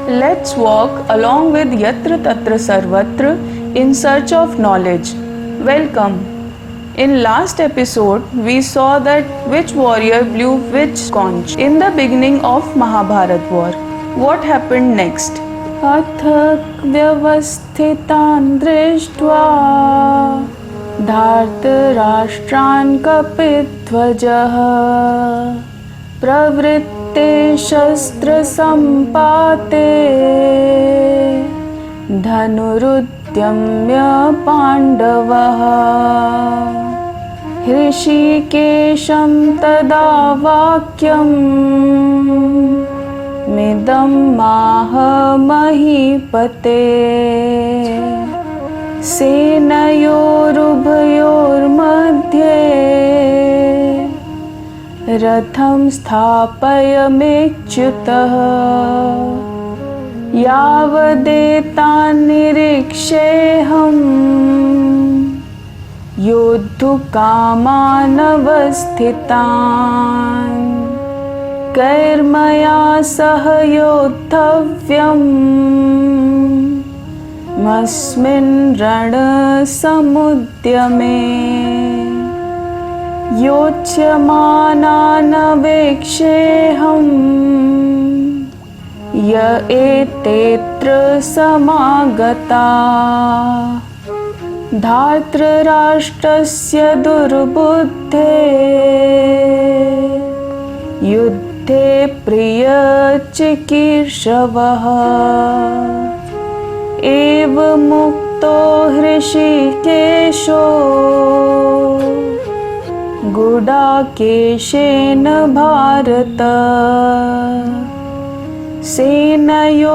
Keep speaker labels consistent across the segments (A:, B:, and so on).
A: Let's walk along with Yatra Tatra Sarvatra in search of knowledge. Welcome. In last episode, we saw that which warrior blew which conch in the beginning of Mahabharat war. What happened next? अथ व्यवस्थितान् दृष्ट्वा धार्तराष्ट्रान् कपिध्वजः प्रवृत्ते शस्त्रसम्पाते धनुरुद्यम्य पाण्डवः हृषीकेशं तदा वाक्यम् मिदं माह महीपते सेनयोरुभयोर्मध्ये रथं स्थापयमेच्युतः यावदेतान्निरीक्षेऽहं योद्धुकामानवस्थितान् कैर्मया सह योद्धव्यम् मस्मिन् रणसमुद्यमे योच्यमानानवेक्षेऽहं य एतेऽत्र समागता धार्तराष्ट्रस्य दुर्बुद्धे युद्धे प्रियचिकीर्षवः एवमुक्तो हृषीकेशो गुडाकेशेन भारत सेनयोरुभयोर्मध्ये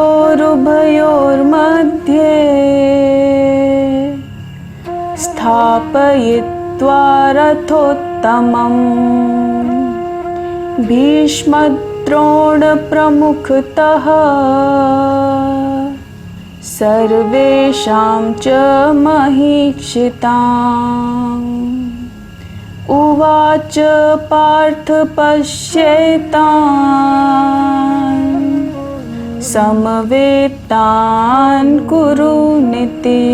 A: स्थापयित्वा रथोत्तमम् भीष्मद्रोणप्रमुखतः सर्वेषां च महीक्षिताम् उवाच पार्थ पश्येतान् समवेतान् कुरु नीति.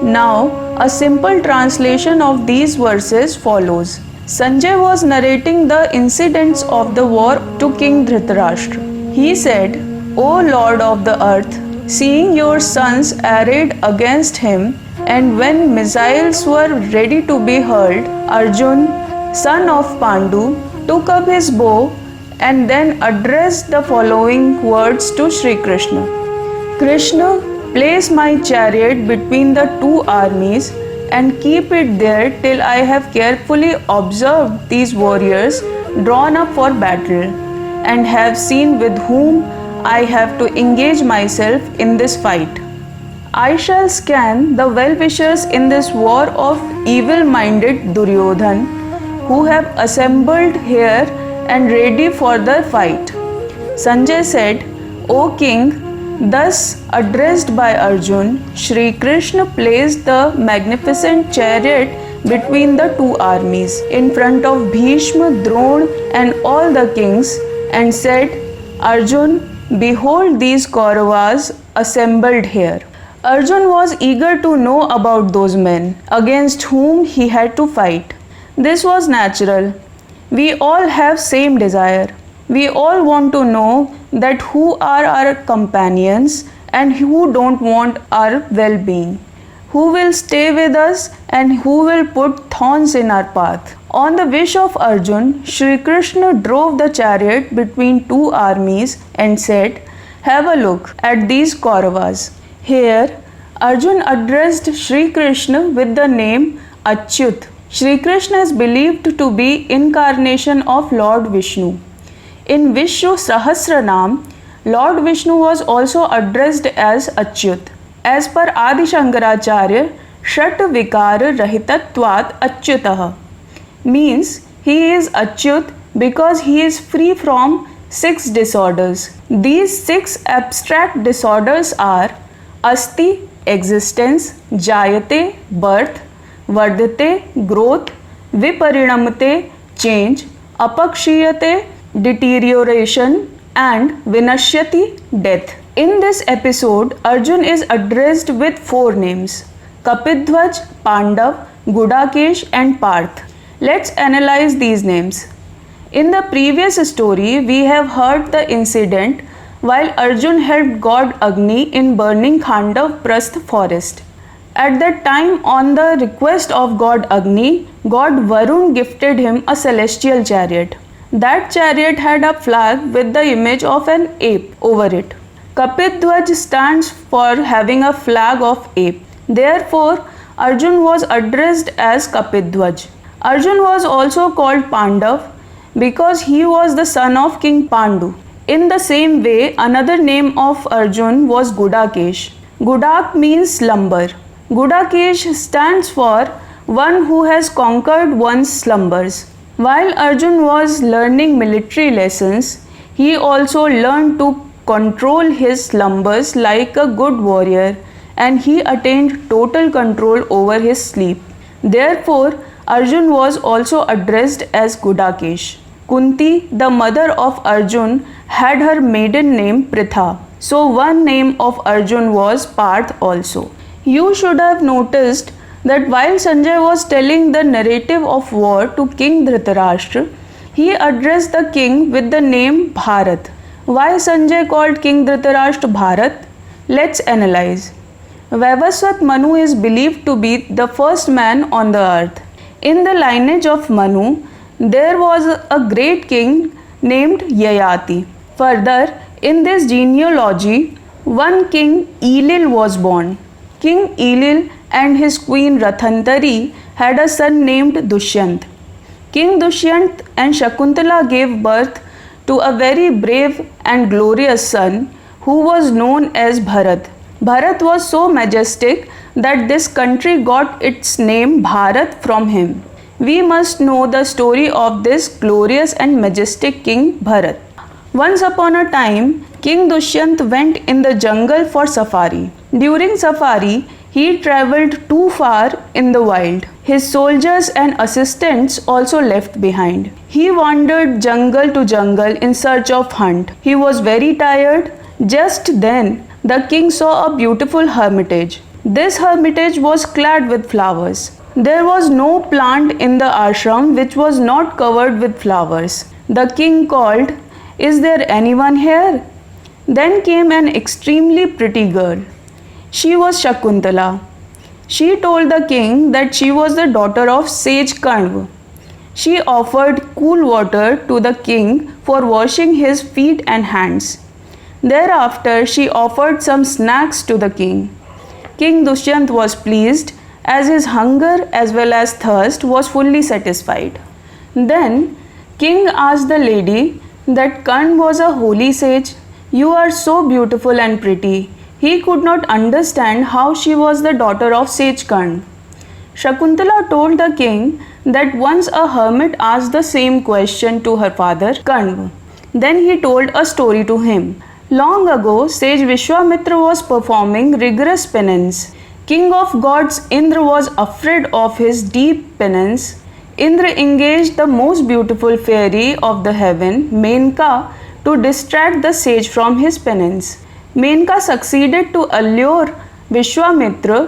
A: Now, a simple translation of these verses follows. Sanjay was narrating the incidents of the war to King Dhritarashtra. He said, O Lord of the earth, seeing your sons arrayed against him, and when missiles were ready to be hurled, Arjun, son of Pandu, took up his bow and then addressed the following words to Sri Krishna. Krishna, place my chariot between the two armies and keep it there till I have carefully observed these warriors drawn up for battle and have seen with whom I have to engage myself in this fight. I shall scan the well-wishers in this war of evil-minded Duryodhan who have assembled here and ready for the fight. Sanjay said, O king, thus addressed by Arjun, Shri Krishna placed the magnificent chariot between the two armies in front of Bhishma, Drona and all the kings and said, Arjun, behold these Kauravas assembled here. Arjun was eager to know about those men against whom he had to fight. This was natural. We all have same desire. We all want to know that who are our companions and who don't want our well-being, who will stay with us and who will put thorns in our path. On the wish of Arjun, Shri Krishna drove the chariot between two armies and said, have a look at these Kauravas. Here, Arjun addressed Shri Krishna with the name Achyut. Shri Krishna is believed to be incarnation of Lord Vishnu. In Vishnu Sahasranam, Lord Vishnu was also addressed as Achyut. As per Adi Shankaracharya, Shat Vikara Rahitatvat Achyutah means he is Achyut because he is free from 6 disorders. These 6 abstract disorders are Asti, existence, Jayate, birth, Vardhate, growth, Viparinamate, change, Apakshiyate, deterioration, and Vinashyati, death. In this episode, Arjun is addressed with 4 names: Kapidhwaj, Pandav, Gudakesh and Parth. Let's analyze these names. In the previous story, we have heard the incident while Arjun helped god Agni in burning Khandav Prastha forest. At that time, on the request of god Agni, god Varun gifted him a celestial chariot. That chariot had a flag with the image of an ape over it. Kapidhwaj stands for having a flag of ape. Therefore, Arjun was addressed as Kapidhwaj. Arjun was also called Pandav because he was the son of King Pandu. In the same way, another name of Arjun was Gudakesh. Gudak means slumber. Gudakesh stands for one who has conquered one's slumbers. While Arjun was learning military lessons, he also learned to control his slumbers like a good warrior, and he attained total control over his sleep. Therefore, Arjun was also addressed as Gudakesh. Kunti, the mother of Arjun, had her maiden name Pritha. So one name of Arjun was Parth also. You should have noticed that while Sanjay was telling the narrative of war to King Dhritarashtra, he addressed the king with the name Bharat. Why Sanjay called King Dhritarashtra Bharat? Let's analyze. Vaivasvat Manu is believed to be the first man on the earth. In the lineage of Manu, there was a great king named Yayati. Further, in this genealogy, one king Elil was born. King Elil and his queen Rathantari had a son named Dushyant. King Dushyant and Shakuntala gave birth to a very brave and glorious son who was known as Bharat. Bharat was so majestic that this country got its name Bharat from him. We must know the story of this glorious and majestic King Bharat. Once upon a time, King Dushyant went in the jungle for safari. During safari, he travelled too far in the wild. His soldiers and assistants also left behind. He wandered jungle to jungle in search of hunt. He was very tired. Just then, the king saw a beautiful hermitage. This hermitage was clad with flowers. There was no plant in the ashram which was not covered with flowers. The king called, "Is there anyone here?" Then came an extremely pretty girl. She was Shakuntala. She told the king that she was the daughter of sage Kanva. She offered cool water to the king for washing his feet and hands. Thereafter, she offered some snacks to the king. King Dushyant was pleased, as his hunger as well as thirst was fully satisfied. Then king asked the lady that Karn was a holy sage. "You are so beautiful and pretty." He could not understand how she was the daughter of sage Karn. Shakuntala told the king that once a hermit asked the same question to her father Karna. Then he told a story to him. Long ago, sage Vishwamitra was performing rigorous penance. King of gods Indra was afraid of his deep penance. Indra engaged the most beautiful fairy of the heaven, Menka, to distract the sage from his penance. Menka succeeded to allure Vishwamitra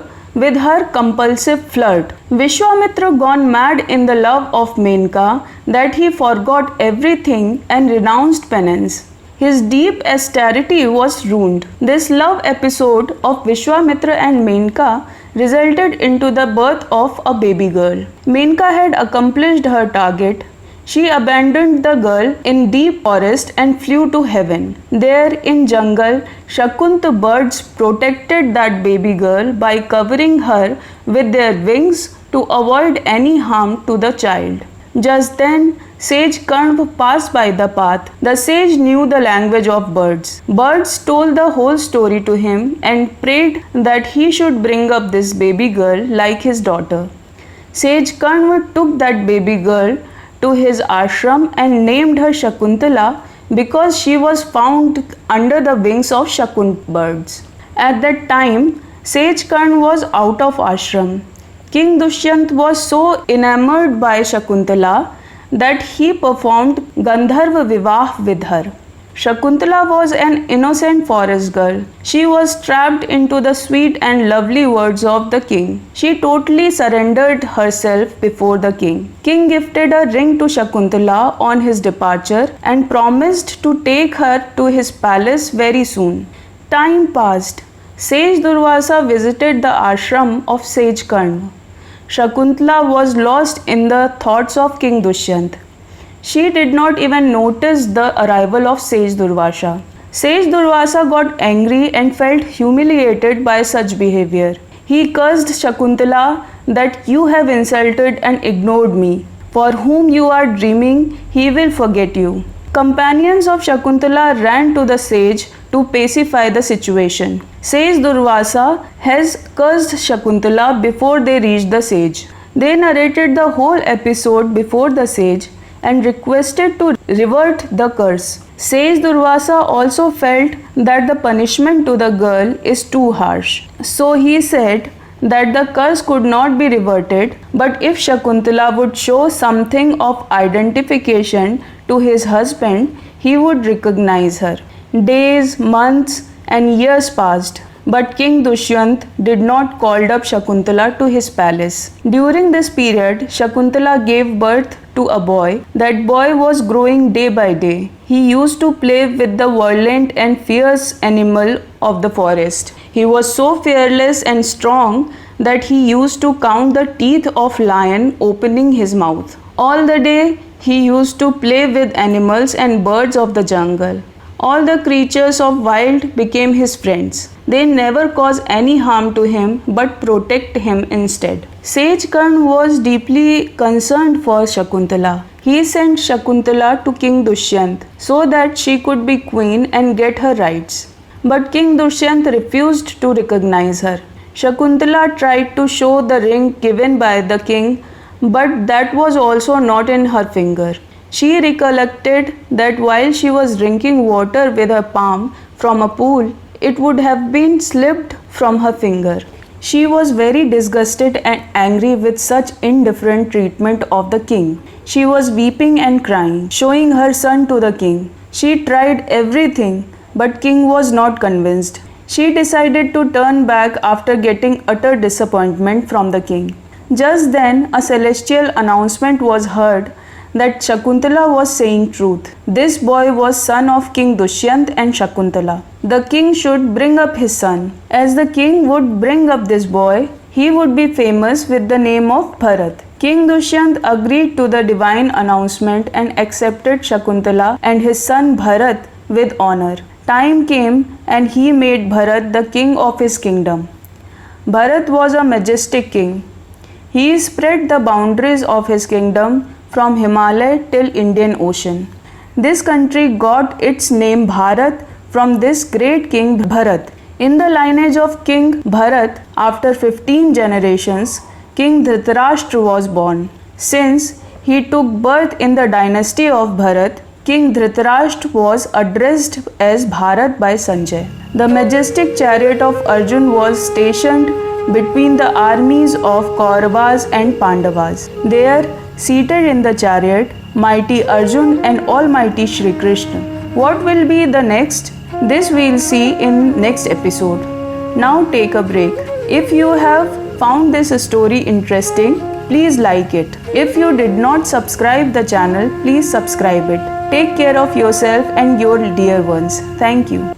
A: with her compulsive flirt. Vishwamitra gone mad in the love of Menka that he forgot everything and renounced penance. His deep austerity was ruined. This love episode of Vishwamitra and Menka resulted into the birth of a baby girl. Menka had accomplished her target. She abandoned the girl in deep forest and flew to heaven. There in jungle, Shakunt birds protected that baby girl by covering her with their wings to avoid any harm to the child. Just then, sage Karna passed by the path. The sage knew the language of birds. Birds told the whole story to him and prayed that he should bring up this baby girl like his daughter. Sage Karna took that baby girl to his ashram and named her Shakuntala because she was found under the wings of Shakunt birds. At that time, sage Karna was out of ashram. King Dushyant was so enamored by Shakuntala that he performed Gandharva Vivah with her. Shakuntala was an innocent forest girl. She was trapped into the sweet and lovely words of the king. She totally surrendered herself before the king. King gifted a ring to Shakuntala on his departure and promised to take her to his palace very soon. Time passed. Sage Durvasa visited the ashram of Sage Karna. Shakuntala was lost in the thoughts of King Dushyant. She did not even notice the arrival of Sage Durvasa. Sage Durvasa got angry and felt humiliated by such behavior. He cursed Shakuntala that you have insulted and ignored me. For whom you are dreaming, he will forget you. Companions of Shakuntala ran to the sage to pacify the situation. Sage Durvasa has cursed Shakuntala before they reached the sage. They narrated the whole episode before the sage and requested to revert the curse. Sage Durvasa also felt that the punishment to the girl is too harsh. So he said that the curse could not be reverted, but if Shakuntala would show something of identification to his husband, he would recognize her. Days, months, and years passed, but King Dushyant did not call up Shakuntala to his palace. During this period, Shakuntala gave birth to a boy. That boy was growing day by day. He used to play with the violent and fierce animal of the forest. He was so fearless and strong that he used to count the teeth of lion opening his mouth. All the day he used to play with animals and birds of the jungle. All the creatures of wild became his friends. They never cause any harm to him but protect him instead. Sage Karna was deeply concerned for Shakuntala. He sent Shakuntala to King Dushyant so that she could be queen and get her rights. But King Dushyant refused to recognize her. Shakuntala tried to show the ring given by the king, but that was also not in her finger. She recollected that while she was drinking water with her palm from a pool, it would have been slipped from her finger. She was very disgusted and angry with such indifferent treatment of the king. She was weeping and crying, showing her son to the king. She tried everything, but king was not convinced. She decided to turn back after getting utter disappointment from the king. Just then, a celestial announcement was heard that Shakuntala was saying truth. This boy was son of King Dushyant and Shakuntala. The king should bring up his son. As the king would bring up this boy, he would be famous with the name of Bharat. King Dushyant agreed to the divine announcement and accepted Shakuntala and his son Bharat with honor. Time came and he made Bharat the king of his kingdom. Bharat was a majestic king. He spread the boundaries of his kingdom from Himalaya till Indian Ocean. This country got its name Bharat from this great king Bharat. In the lineage of King Bharat, after 15 generations, King Dhritarashtra was born. Since he took birth in the dynasty of Bharat, King Dhritarashtra was addressed as Bharat by Sanjay. The majestic chariot of Arjun was stationed between the armies of Kauravas and Pandavas. There, seated in the chariot, mighty Arjun and almighty Shri Krishna. What will be the next? This we'll see in next episode. Now take a break. If you have found this story interesting, please like it. If you did not subscribe the channel, please subscribe it. Take care of yourself and your dear ones. Thank you.